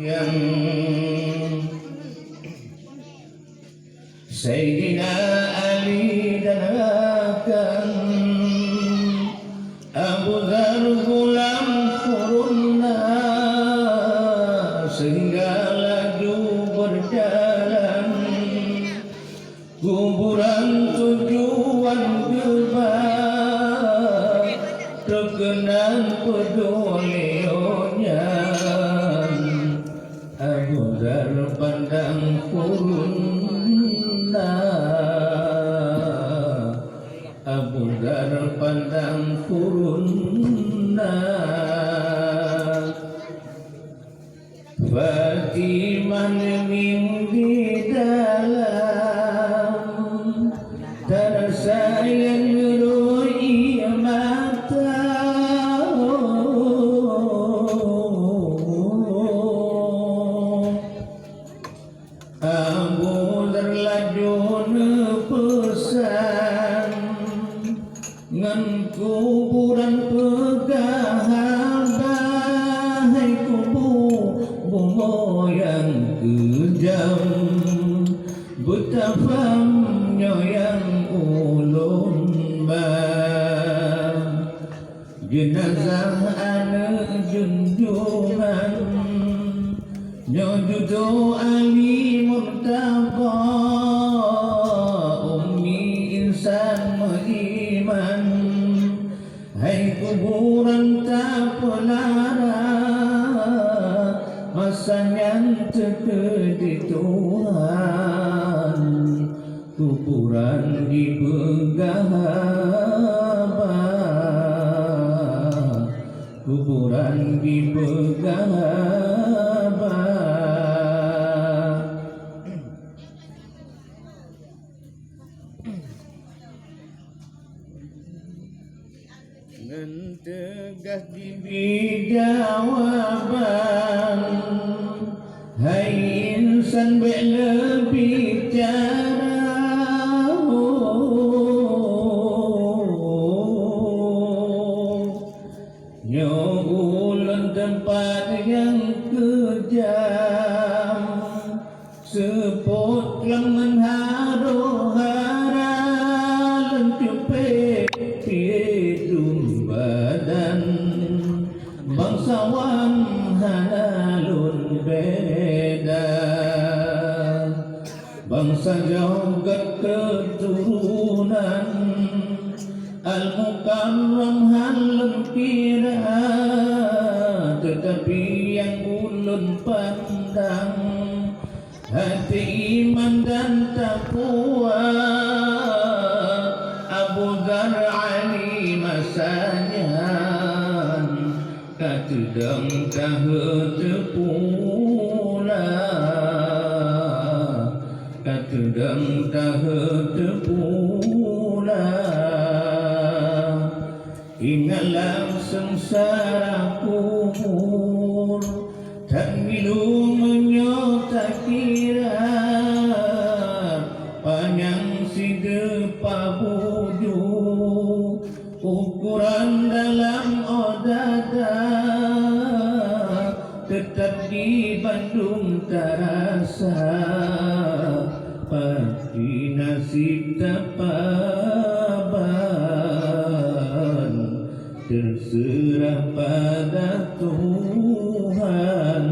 yang Sayyidina Ali dan akan Abu Dhar Ghulam Furunna sehingga laju berjalan kuburan tujuan gerbang terkenang pedulionya Abu Dhar pandang Furunna Abu Dhar pandang Furunna Fatimah mimpi dalam tersayang roi mata Abu Dhar laju nepesan ngan kuburan pegahan bahai kubur moyang kejam betapa nyoyang ulun bang jenazah anak junjungan nyojudo Ali Murtaba Ummi insan beriman hai kuburan tak pelara masanya terkedi Tuhan kuburan di Begahaba kuburan di Begahaba dengan tegas diberi jawaban hai insan lebih cara nyugulan tempat yang kejam sepot lengan haro-hara lencupe piedum badan bangsawan hanalun beda bangsa jagat keturunan Al-Mukarram halem kira tetapi yang ulun pandang hati iman dan takwa Abu Dhar Ali masanya katedang tahu tepula katedang tahu tepula ingatlah sengsara kubur tak milu menyota kira panjang si depa buju ukuran dalam odada tetap di Bandung terasa pasti nasib tapaban terserah pada Tuhan